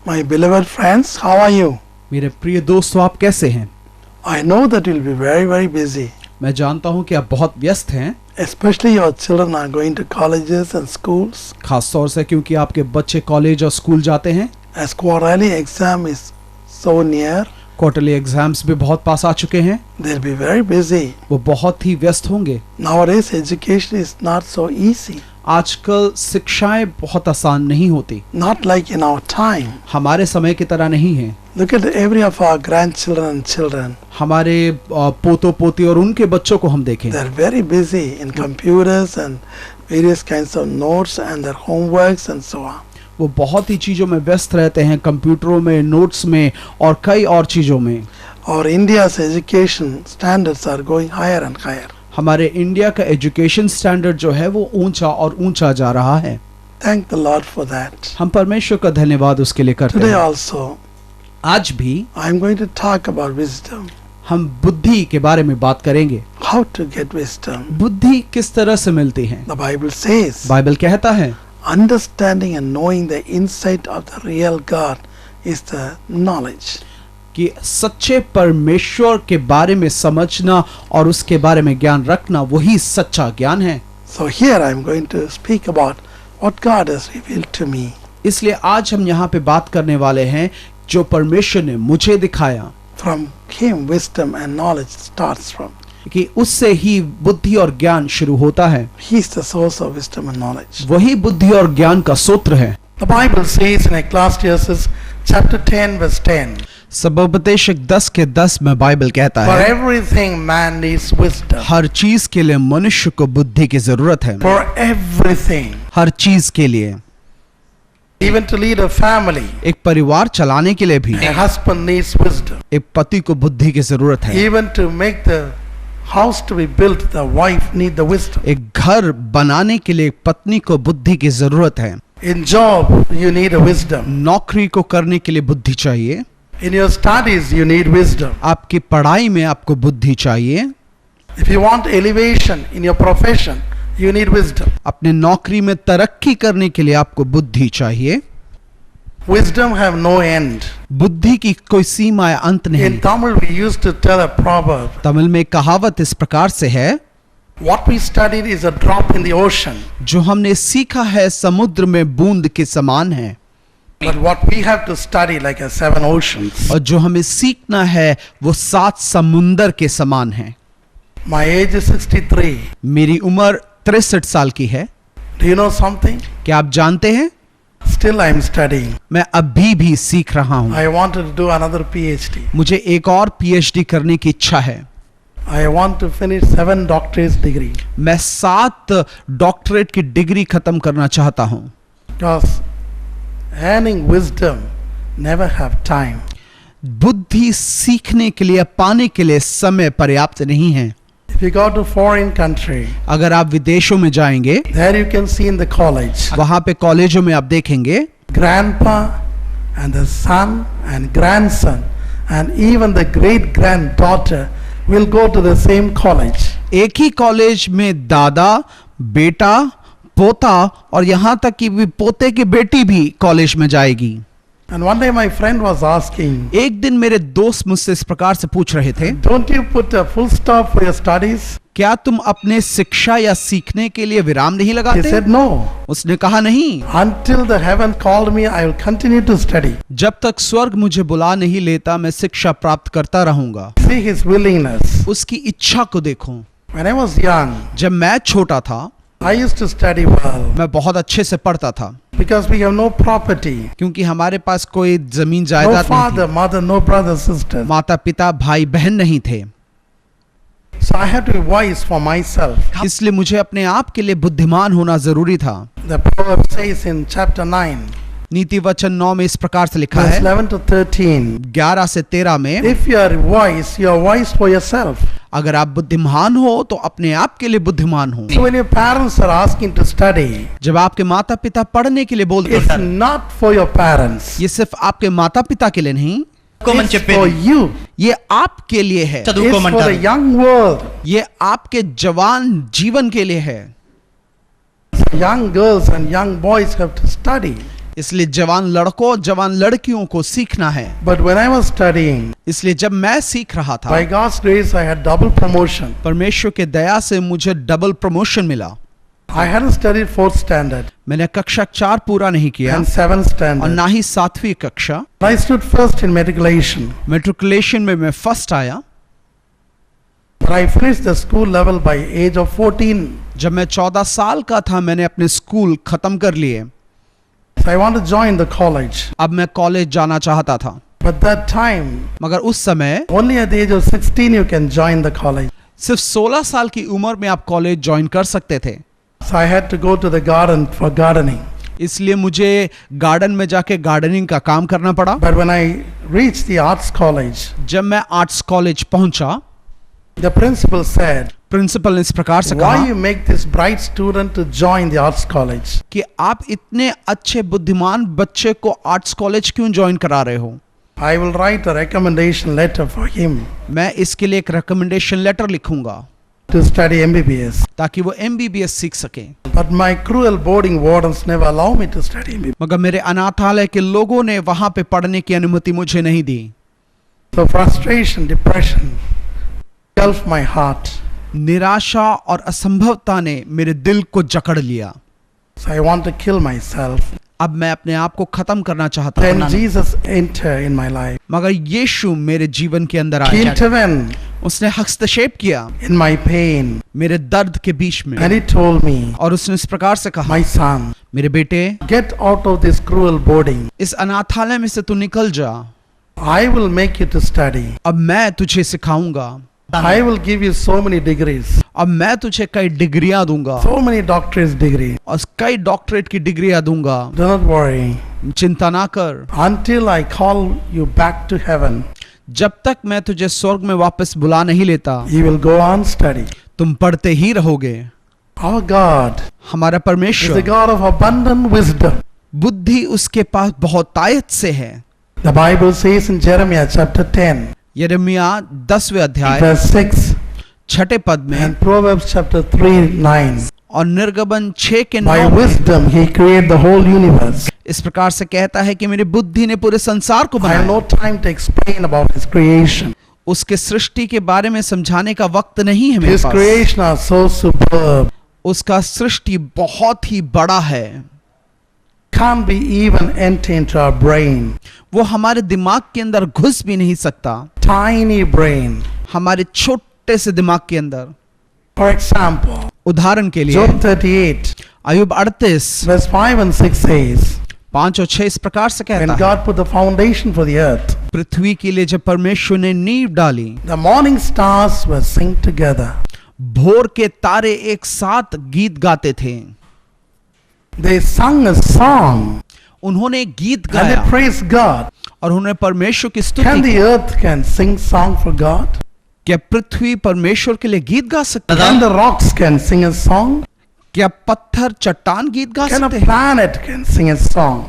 My beloved friends, how are you? मेरे प्रिय दोस्तों, आप कैसे हैं? I know that you'll be very, very busy. मैं जानता हूं कि आप बहुत व्यस्त हैं, Especially your children are going to colleges and schools. खास तौर से क्योंकि आपके बच्चे कॉलेज और स्कूल जाते हैं। As quarterly exam is so near, quarterly exams भी बहुत पास आ चुके हैं। they'll be very busy. वो बहुत ही व्यस्त होंगे। Nowadays education is not so easy. आजकल शिक्षाएं बहुत आसान नहीं होती, Not like in our time. हमारे समय की तरह नहीं है। Look at every of our grandchildren and children. हमारे पोतो पोती और उनके बच्चों को हम देखें, They're very busy in computers and various kinds of notes and their homeworks and so on. वो बहुत ही चीजों में व्यस्त रहते हैं, कंप्यूटरों में, नोट्स में और कई और चीजों में। Our India's education standards are going higher and higher. हमारे इंडिया का एजुकेशन स्टैंडर्ड जो है वो ऊंचा और ऊंचा जा रहा है। Thank the Lord for that. हम परमेश्वर का धन्यवाद उसके लिए करते Today हैं। also, आज भी I'm going to talk about wisdom. हम बुद्धि के बारे में बात करेंगे। How to get wisdom. बुद्धि किस तरह से मिलती है? The Bible says, बाइबल कहता है understanding and knowing the insight of the real God is the knowledge. कि सच्चे परमेश्वर के बारे में समझना और उसके बारे में ज्ञान रखना वही सच्चा ज्ञान है। So here I'm going to speak about what God has revealed to me. इसलिए आज हम यहाँ पे बात करने वाले हैं जो परमेश्वर ने मुझे दिखाया, From Him wisdom and knowledge starts from. कि उससे ही बुद्धि और ज्ञान शुरू होता है। He is the source of wisdom and knowledge. वही बुद्धि और ज्ञान का सूत्र है। The Bible says in Ecclesiastes chapter 10 verse 10. सबोपदेशक 10:10 में बाइबल कहता For है, everything man needs wisdom. हर चीज के लिए मनुष्य को बुद्धि की जरूरत है। For everything. हर चीज के लिए, Even to lead a family. एक परिवार चलाने के लिए भी A husband needs wisdom. एक पति को बुद्धि की जरूरत है। Even to make the house to be built, the wife need the wisdom. एक घर बनाने के लिए एक पत्नी को बुद्धि की जरूरत है। In job, you need a wisdom. नौकरी को करने के लिए बुद्धि चाहिए। In your studies, you need wisdom. आपकी पढ़ाई में आपको बुद्धि चाहिए। If you want elevation in your profession, you need wisdom. अपने नौकरी में तरक्की करने के लिए आपको बुद्धि चाहिए। Wisdom have no end. बुद्धि की कोई सीमा या अंत नहीं। In Tamil, we used to tell a proverb. Tamil में कहावत इस प्रकार से है, What we studied is a drop in the ocean. जो हमने सीखा है समुद्र में बूंद के समान है, But what we have to study like a 7 oceans. और जो हमें सीखना है वो 7 समुंदर के समान है। My age is 63. मेरी उम्र 63 साल की है। Do you know something? क्या आप जानते हैं, Still I am studying. मैं अभी भी सीख रहा हूँ। I wanted to do another PhD. मुझे एक और PhD करने की इच्छा है। I want to finish 7 doctorate degree. मैं 7 डॉक्टरेट की डिग्री खत्म करना चाहता हूँ। Because earning wisdom never have time. बुद्धि सीखने के लिए, पाने के लिए समय पर्याप्त नहीं है। If you go to foreign country, अगर आप विदेशों में जाएंगे, there you can see in the college, वहां पे कॉलेजों में आप देखेंगे grandpa and the son and grandson and even the great granddaughter will go to the same college. एक ही कॉलेज में दादा, बेटा, पोता और यहाँ तक कि भी पोते की बेटी भी कॉलेज में जाएगी। And one day my friend was asking, एक दिन मेरे दोस्त मुझसे इस प्रकार से पूछ रहे थे, don't you put a full stop for your studies? क्या तुम अपने शिक्षा या सीखने के लिए विराम नहीं He लगाते? said no. उसने कहा नहीं, Until the heaven called me, I will continue to study. जब तक स्वर्ग मुझे बुला नहीं लेता मैं शिक्षा प्राप्त करता रहूंगा। See his willingness. उसकी इच्छा को देखो। When I was young, जब मैं छोटा था I used to study well मैं बहुत अच्छे से पढ़ता था, because we have no property, क्योंकि हमारे पास कोई जमीन no जायदाद नहीं father, थी, mother, no brother, sister. माता पिता भाई बहन नहीं थे। So I had to be wise for myself. इसलिए मुझे अपने आप के लिए बुद्धिमान होना जरूरी था। The proverb says in chapter 9, नीति वचन 9 में इस प्रकार से लिखा verse है, 11 to 13. 11 से 13 में, If you are wise, you are wise for yourself. अगर आप बुद्धिमान हो तो अपने आप के लिए बुद्धिमान हो। So when your parents are asking to study, जब आपके माता पिता पढ़ने के लिए बोलते it's हैं, not for your parents. ये सिर्फ आपके माता पिता के लिए नहीं, It's for you. ये आपके लिए है, It's for the young world. ये आपके जवान जीवन के लिए है। Young girls and young boys have to study. इसलिए जवान लड़कों जवान लड़कियों को सीखना है। But when I was studying, इसलिए जब मैं सीख रहा था, by God's grace, I had double promotion. परमेश्वर के दया से मुझे डबल प्रमोशन मिला। I hadn't studied 4th standard मैंने कक्षा 4 पूरा नहीं किया and 7th और standard. ना ही 7वीं कक्षा। I stood first in matriculation, matriculation में मैं फर्स्ट आया। but I finished the school level by age of 14. जब मैं 14 साल का था मैंने अपने स्कूल खत्म कर लिए। So I wanted to join the college. अब मैं कॉलेज जाना चाहता था, But that time, मगर उस समय only at the age of 16 you can join the college. सिर्फ 16 साल की उम्र में आप कॉलेज ज्वाइन कर सकते थे। So I had to go to the garden for gardening. इसलिए मुझे गार्डन में जाके गार्डनिंग का काम करना पड़ा। But when I reached the arts college, जब मैं आर्ट्स कॉलेज पहुंचा, the principal said, प्रिंसिपल ने इस प्रकार से why कहा you make this bright student to join the arts college? कि आप इतने अच्छे बुद्धिमान बच्चे को आर्ट्स कॉलेज क्यों ज्वाइन करा रहे हो। I will write a recommendation letter for him मैं इसके लिए एक रिकमेंडेशन लेटर लिखूंगा to study MBBS. ताकि वो MBBS सीख सके। But my cruel boarding wardens never allow me to study MBBS. मगर मेरे अनाथालय के लोगों ने वहां पे पढ़ने की अनुमति मुझे नहीं दी। So frustration, depression engulfed my heart. निराशा और असंभवता ने मेरे दिल को जकड़ लिया। So I want to kill myself. अब मैं अपने आप को खत्म करना चाहता Then था, Jesus entered in my life. मगर यीशु मेरे जीवन के अंदर He आया। intervened उसने हस्तक्षेप किया in my pain मेरे दर्द के बीच में and he told me, और उसने इस प्रकार से कहा, my son, मेरे बेटे get out of this cruel boarding. इस अनाथालय में से तू निकल जा। I will make you to study. अब मैं तुझे सिखाऊंगा, I will give you so many degrees, अब मैं तुझे कई डिग्रियां दूंगा so many doctorate degrees. और कई डॉक्टरेट की डिग्रियां दूंगा। Do not worry. चिंता ना कर, Until I call you back to heaven, जब तक मैं तुझे स्वर्ग में वापस बुला नहीं लेता you will go on study. तुम पढ़ते ही रहोगे। Our God हमारा is the परमेश्वर God of abundant wisdom. बुद्धि उसके पास बहुत तायत से है। The Bible says in Jeremiah chapter 10, यिर्मयाह 10वें अध्याय verse 6, 6 पद में and Proverbs chapter 3:9. और निर्गमन 6 के 9 By में wisdom he created the whole universe. इस प्रकार से कहता है कि मेरी बुद्धि ने पूरे संसार को I have no बनाया। time to explain about his creation. उसके सृष्टि के बारे में समझाने का वक्त नहीं है मेरे His pass. creation are so superb. उसका सृष्टि बहुत ही बड़ा है, Can't be even enter into our brain. वो हमारे दिमाग के अंदर घुस भी नहीं सकता। Tiny brain. हमारे छोटे से दिमाग के अंदर। For example, उदाहरण के लिए Job 38, Ayyub 38 verse 5 and 6 says, 5 और 6 इस प्रकार से when कहता है, God put the foundation for the earth, पृथ्वी के लिए जब परमेश्वर ने नींव डाली, the morning stars were sing together. भोर के तारे एक साथ गीत गाते थे। They sung a song उन्होंने गीत and they गाया praised God. और उन्होंने परमेश्वर की Can स्तुति the की। earth can sing song for God? क्या पृथ्वी परमेश्वर के लिए गीत गा सकती है? Can the rocks can sing a song? क्या पत्थर चट्टान गीत गा Can a सकते हैं? planet can sing a song?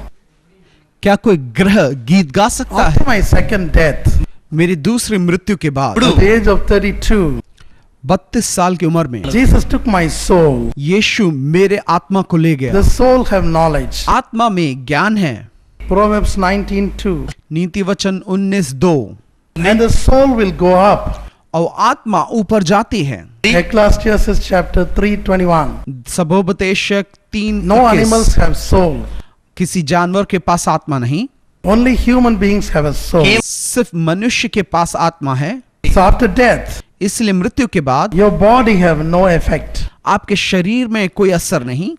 क्या कोई ग्रह गीत गा सकता After है? my second death, मेरी दूसरी मृत्यु के बाद at the age of 32, 32 साल की उम्र में Jesus took my soul. यीशु मेरे आत्मा को ले गया। The soul have knowledge. आत्मा में ज्ञान है। Proverbs 19:2. नीति वचन 19:2। And the soul will go up. और आत्मा ऊपर जाती है। Ecclesiastes chapter 3:21. सबोपदेशक 3:21। No animals have soul. किसी जानवर के पास आत्मा नहीं, Only human beings have a soul. सिर्फ मनुष्य के पास आत्मा है। So after death, इसलिए मृत्यु के बाद your body have no effect. आपके शरीर में कोई असर नहीं,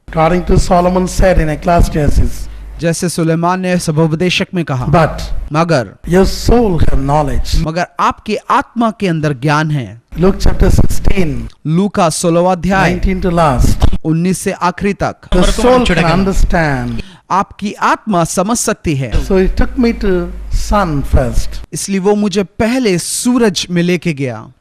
According to Solomon said in Ecclesiastes. जैसे सुलेमान ने सबोपदेशक में कहा। But मगर your soul have knowledge. आपकी आत्मा के अंदर ज्ञान है। Luke chapter 16, लूका 16वां अध्याय 19 to last. 19 से आखिरी तक। The soul can understand. आपकी आत्मा समझ सकती है। So he took me to sun first. इसलिए वो मुझे पहले सूरज में लेके गया।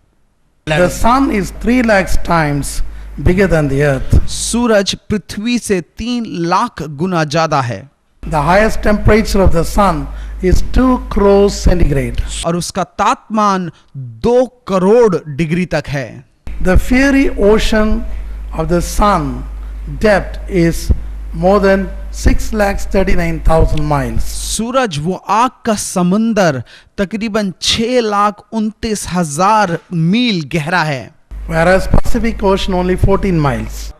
The sun is 3 lakhs times bigger than the earth. सूरज पृथ्वी से 3 लाख गुना ज्यादा है। The highest temperature of the sun is 2 crores centigrade. और उसका तापमान 2 करोड़ डिग्री तक है। The fiery ocean of the sun depth is more than 6,39,000 miles. सूरज वो आग का समंदर तकरीबन 6,29,000 मील गहरा है, Whereas Pacific Ocean only 14 miles.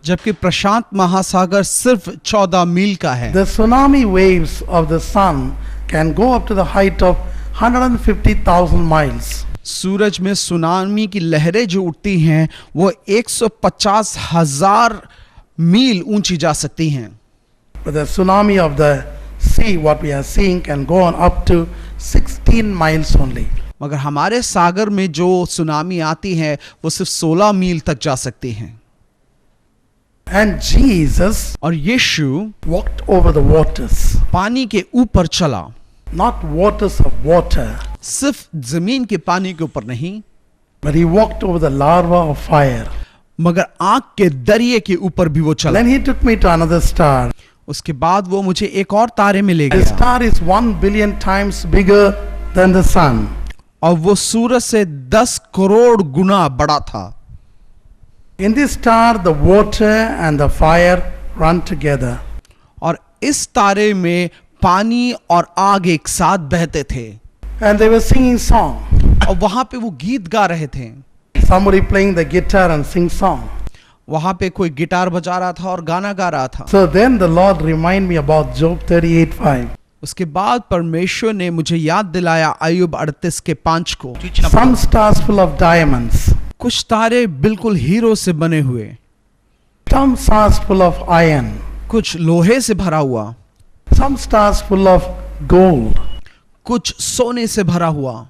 जबकि प्रशांत महासागर सिर्फ 14 मील का है। The tsunami waves of the sun can go up to the height of 150,000 miles. सूरज में सुनामी की लहरें जो उठती हैं वो 150,000 मील ऊंची जा सकती हैं। But the tsunami of the sea, what we are seeing, can go on up to 16 miles only. मगर हमारे सागर में जो सुनामी आती है वो सिर्फ 16 मील तक जा सकती हैं। And Jesus और यीशु walked over the waters, पानी के ऊपर चला, not waters of water, सिर्फ जमीन के पानी के ऊपर नहीं, but he walked over the larva of fire. मगर आग के दरिये के ऊपर भी वो चला। Then he took me to another star. उसके बाद वो मुझे एक और तारे में ले The गया star is 1 billion times bigger than the sun. और वो सूरज से 10 करोड़ गुना बड़ा था। In this star, the water and the fire run together. और इस तारे में पानी और आग एक साथ बहते थे And they were singing song. और वहां पे वो गीत गा रहे थे। Somebody playing the guitar and sing song. वहां पे कोई गिटार बजा रहा था और गाना गा रहा था। So then the Lord reminded me about Job 38:5. उसके बाद परमेश्वर ने मुझे याद दिलाया अय्यूब 38:5 को। Some stars full of diamonds. कुछ तारे बिल्कुल हीरो से बने हुए, Some stars full of iron. कुछ लोहे से भरा हुआ, Some stars full of gold. कुछ सोने से भरा हुआ।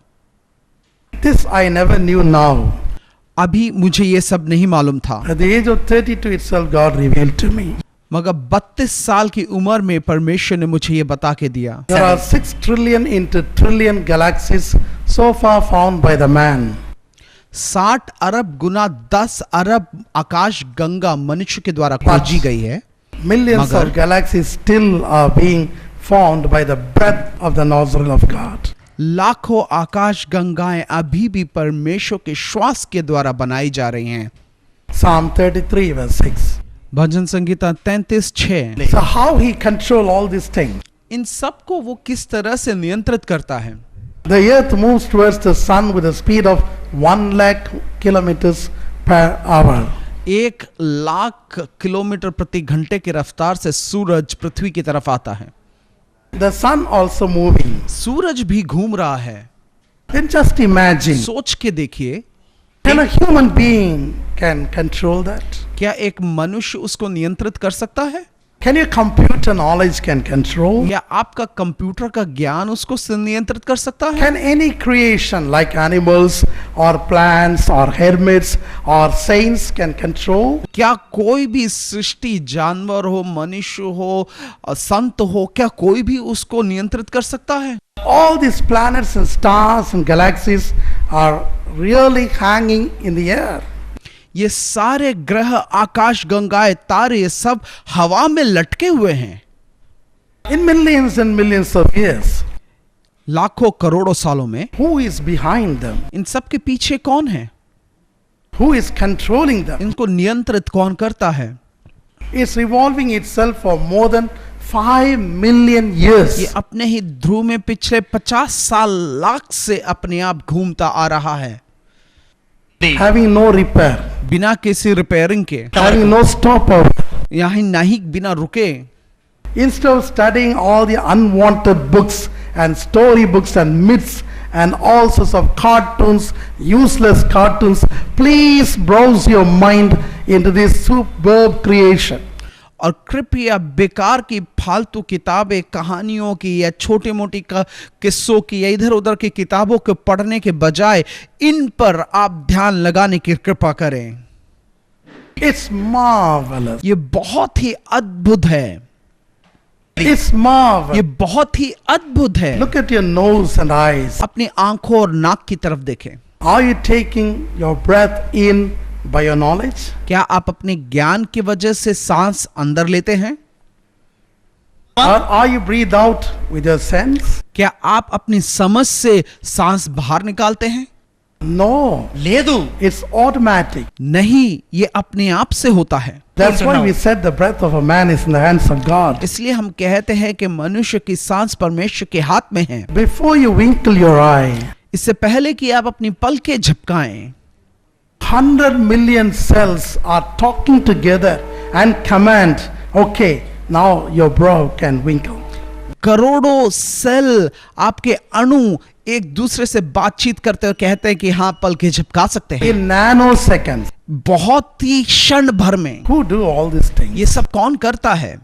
This I never knew now. अभी मुझे ये सब नहीं मालूम था, At the age of 32 itself, God revealed to me. मगर 32 साल की उम्र में परमेश्वर ने मुझे ये बता के दिया। There are 6 trillion into trillion galaxies so far found by the man. 60 अरब गुना 10 अरब आकाश गंगा मनुष्य के द्वारा खोजी गई है, Millions मगर of galaxies still are being found by the breath of the nostril of God. लाखों आकाश गंगाएं अभी भी परमेश्वर के श्वास के द्वारा बनाई जा रही हैं। Psalm 33 verse 6. Bhajan Sangeeta 33:6। So how he control all these things? इन सब को वो किस तरह से नियंत्रित करता है? The earth moves towards the sun with a speed of 1 lakh kilometers per hour. 1,00,000 kilometre प्रति घंटे की रफ्तार से सूरज पृथ्वी की तरफ आता है। The sun also moving. सूरज भी घूम रहा है। Then just imagine, सोच के देखिए, can a human being can control that? क्या एक मनुष्य उसको नियंत्रित कर सकता है? Can your computer knowledge can control? या आपका कंप्यूटर का ज्ञान उसको नियंत्रित कर सकता है? Can any creation like animals or plants or hermits or saints can control? क्या कोई भी सृष्टि, जानवर हो, मनुष्य हो, संत हो, क्या कोई भी उसको नियंत्रित कर सकता है? All these planets and stars and galaxies are really hanging in the air. ये सारे ग्रह, आकाश गंगाएं, तारे, ये सब हवा में लटके हुए हैं। In millions and millions of years. लाखों करोड़ों सालों में। Who is behind them? इन सब के पीछे कौन है? Who is controlling them? इनको नियंत्रित कौन करता है? It's revolving itself for more than 5 million years. ये अपने ही ध्रुव में पिछले 50 लाख से अपने आप घूमता आ रहा है, Having no repair. बिना किसी रिपेयरिंग के, Having no stopover. यहाँ नहीं बिना रुके। Instead of studying all the unwanted books and story books and myths and all sorts of cartoons, useless cartoons, please browse your mind into this superb creation. और कृपया बेकार की फालतू किताबें, कहानियों की या छोटी मोटी किस्सों की या इधर उधर की किताबों को पढ़ने के बजाय इन पर आप ध्यान लगाने की कृपा करें। It's marvelous. ये बहुत ही अद्भुत है। It's marvelous. ये बहुत ही अद्भुत है। Look at your nose and eyes. अपनी आंखों और नाक की तरफ देखें। Are you taking your breath in by your knowledge? क्या आप अपने ज्ञान की वजह से सांस अंदर लेते हैं? Or are you breathe out with your sense? क्या आप अपनी समझ से सांस बाहर निकालते हैं? No, లేదు, it's automatic. नहीं, ये अपने आप से होता है। That's why we said the breath of a man is in the hands of God. इसलिए हम कहते हैं कि मनुष्य की सांस परमेश्वर के हाथ में है। Before you winkle your eye, इससे पहले कि आप अपनी पलकें झपकाएं, 100 million cells are talking together and command, okay, now your brow can winkle. करोड़ों सेल, आपके अणु एक दूसरे से बातचीत करते हुए कहते हैं कि हाँ, पलकें झपका सकते हैं। In nanoseconds. बहुत ही क्षण भर में। Who do all these things? ये सब कौन करता है?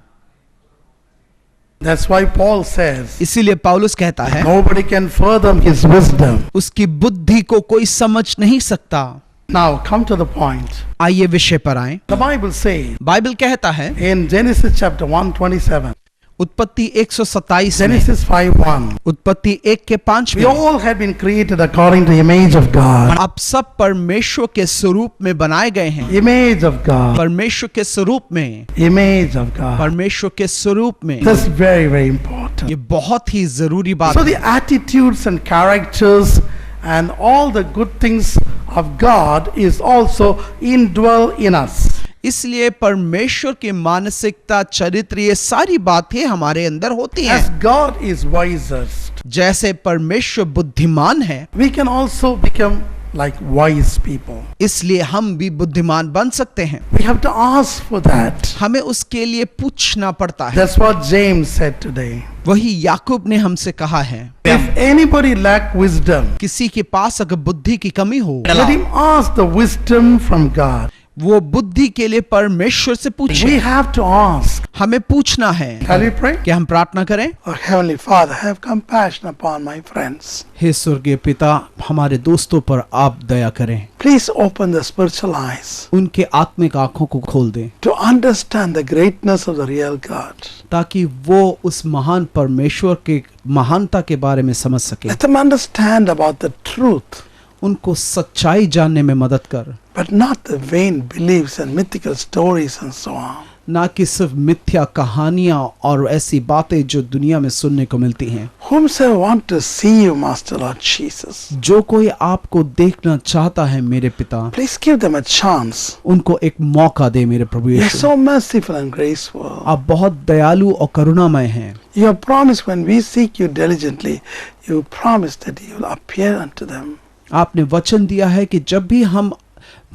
That's why Paul says, इसीलिए पौलुस कहता है, nobody can fathom his wisdom. उसकी बुद्धि को कोई समझ नहीं सकता। Now come to the point. आइए विषय पर आएं। The Bible says बाइबल कहता है in Genesis chapter 1:27, उत्पत्ति 127 में, Genesis 5:1, उत्पत्ति 1:5 we में, all have been created according to the image of God. आप सब परमेश्वर के स्वरूप में बनाए गए हैं। Image of God. परमेश्वर के स्वरूप में, Image of God. परमेश्वर के स्वरूप में। That's very, very important. ये बहुत ही जरूरी बात So है। the attitudes and characters and all the good things of God is also indwell in us. इसलिए परमेश्वर की मानसिकता, चरित्र, ये सारी बातें हमारे अंदर होती As हैं। God is wisest, जैसे परमेश्वर बुद्धिमान है, we can also become like wise people. इसलिए हम भी बुद्धिमान बन सकते हैं। We have to ask for that. हमें उसके लिए पूछना पड़ता है। That's what James said today. वही याकूब ने हमसे कहा है, If anybody lack wisdom, किसी के पास अगर बुद्धि की कमी हो, let him ask the wisdom from God. वो बुद्धि के लिए परमेश्वर से We पूछे। have to ask. हमें पूछना है। Shall we pray? क्या हम प्रार्थना करें? Oh, Heavenly Father, have compassion upon my friends. हे स्वर्गीय पिता, हमारे दोस्तों पर आप दया करें। Please open the spiritual eyes उनके आत्मिक आंखों को खोल दें, to understand the greatness of the real God. ताकि वो उस महान परमेश्वर के महानता के बारे में समझ सके। Let them understand about the truth, उनको सच्चाई जानने में मदद कर, but not the vain beliefs and mythical stories and so on. ना कि सिर्फ मिथ्या कहानियां और ऐसी बातें जो दुनिया में सुनने को मिलती हैं। Whomsoever want to see you, Master Lord Jesus, जो कोई आपको देखना चाहता है मेरे पिता, please give them a chance. उनको एक मौका दे मेरे प्रभु You are Yeshu. so merciful and graceful. आप बहुत दयालु और करुणामय हैं। You have promised when we seek you diligently, you promised that you will appear unto them. आपने वचन दिया है कि जब भी हम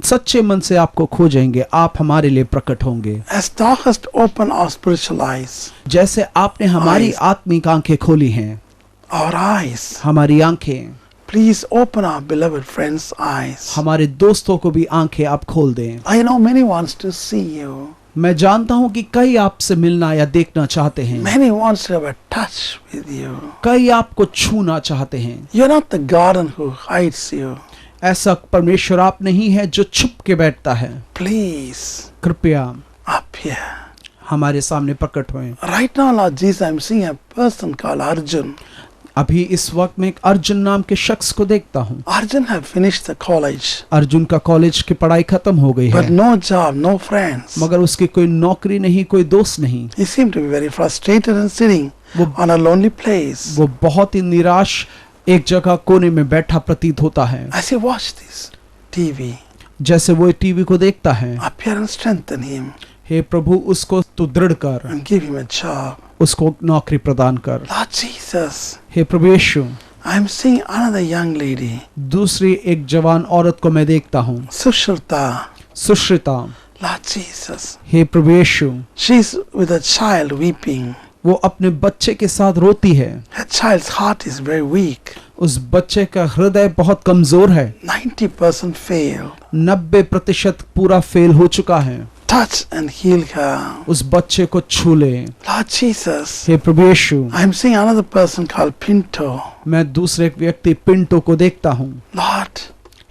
सच्चे मन से आपको खोजेंगे, आप हमारे लिए प्रकट होंगे। As thou hast opened our spiritual eyes, जैसे आपने हमारी Eyes. आत्मिक आंखें खोली हैं, our eyes, हमारी आंखें, please open our beloved friends' eyes. हमारे दोस्तों को भी आंखें आप खोल दें। I know many wants to see you. मैं जानता हूं कि कई आपसे मिलना या देखना चाहते हैं, Many wants to have a touch with you. कई आपको छूना चाहते हैं। You're not the garden who hides you. ऐसा परमेश्वर आप नहीं है जो छुप के बैठता है। Please कृपया appear. हमारे सामने प्रकट होएं। Right now, Lord Jesus, I'm seeing a person called Arjun. अभी इस वक्त में एक अर्जुन नाम के शख्स को देखता हूँ। Arjun have finished the college, Arjun का कॉलेज की पढ़ाई खत्म हो गई but है, no job, no friends. मगर उसकी कोई नौकरी नहीं, कोई दोस्त नहीं। He seemed to be very frustrated and sitting वो on a lonely place. वो बहुत ही निराश एक जगह कोने में बैठा प्रतीत होता है। As he watched this TV, जैसे वो टीवी को देखता है, appear and strengthen him हे प्रभु उसको तू दृढ़ कर, and give him a job. उसको नौकरी प्रदान कर। Lord Jesus, hey Prabhu Yeshu, I'm seeing another young lady, दूसरी एक जवान औरत को मैं देखता हूँ, Sushruta. सुश्रिता। Lord Jesus, hey Prabhu Yeshu, she's with a child weeping. वो अपने बच्चे के साथ रोती है। Her child's heart is very weak. उस बच्चे का हृदय बहुत कमजोर है, 90% failed. 90% पूरा फेल हो चुका है। Touch and heal her. उस बच्चे को छू ले। Lord Jesus, hey Prabhu Yeshu, I'm seeing another person called Pinto. मैं दूसरे व्यक्ति पिंटो को देखता हूँ। Lord,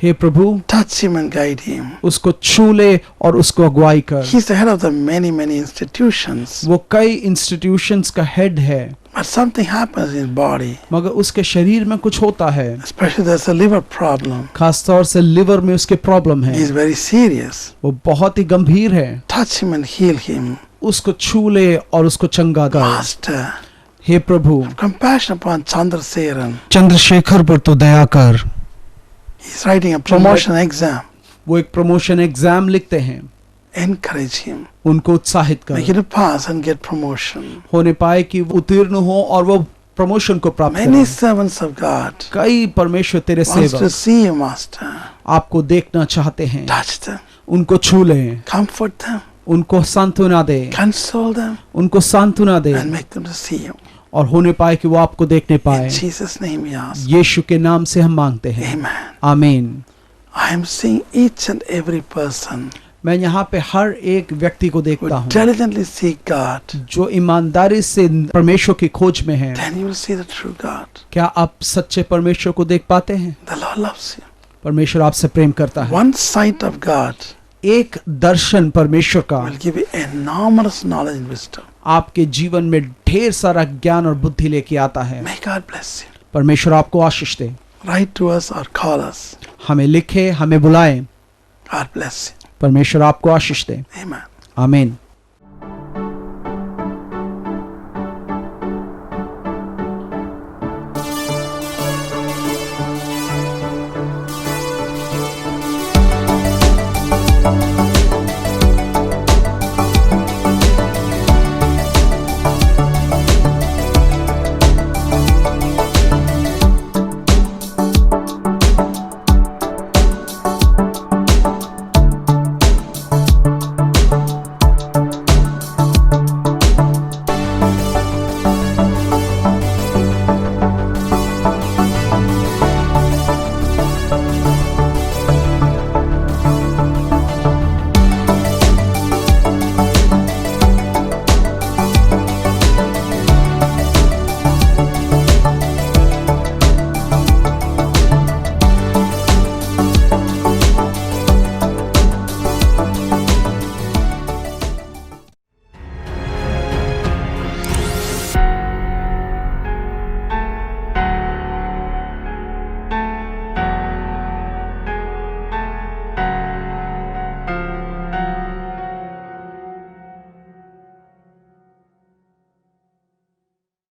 hey Prabhu touch him and guide him. उसको छू ले और उसको अगुवाई कर। He's the head of the many institutions. वो कई इंस्टीट्यूशंस का हेड है, But something happens in his body. मगर उसके शरीर में कुछ होता है, Especially there's a liver problem. खास तौर से लिवर में उसके प्रॉब्लम है। He's very serious. वो बहुत ही गंभीर है। Touch him and heal him. उसको छू ले और उसको चंगा कर। Master, हे प्रभु compassion upon Chandrasekharan. चंद्रशेखर पर तो दया कर। He's writing a promotion exam. वो एक प्रमोशन एग्जाम लिखते हैं, Encourage him. उनको उत्साहित Make करें, it a pass and get promotion. होने पाए कि वो उत्तीर्ण हो और वो प्रमोशन को प्राप्त Many करें। servants of God कई परमेश्वर तेरे wants to सेवक see you, Master. आपको देखना चाहते हैं, Touch them. उनको छू लें, Comfort them. उनको सांत्वना दे, Console them. उनको सांत्वना दे, And make them to see you. और होने पाए कि वो आपको देखने पाए। In Jesus' name we ask. यीशु के नाम से हम मांगते हैं, Amen. आमीन। I am seeing each and every person मैं यहाँ पे हर एक व्यक्ति को who देखता हूँ diligently seek God. जो ईमानदारी से परमेश्वर की खोज में है। Then you will see the true God. क्या आप सच्चे परमेश्वर को देख पाते हैं? The Lord loves you. परमेश्वर आपसे प्रेम करता है। One sight of God एक दर्शन परमेश्वर का will give you enormous knowledge and wisdom. आपके जीवन में ढेर सारा ज्ञान और बुद्धि लेके आता है। May God bless you. परमेश्वर आपको आशीष दे। Write to us or call us. हमें लिखे, हमें बुलाएं। God bless you. परमेश्वर आपको आशीष दे। Amen. आमीन।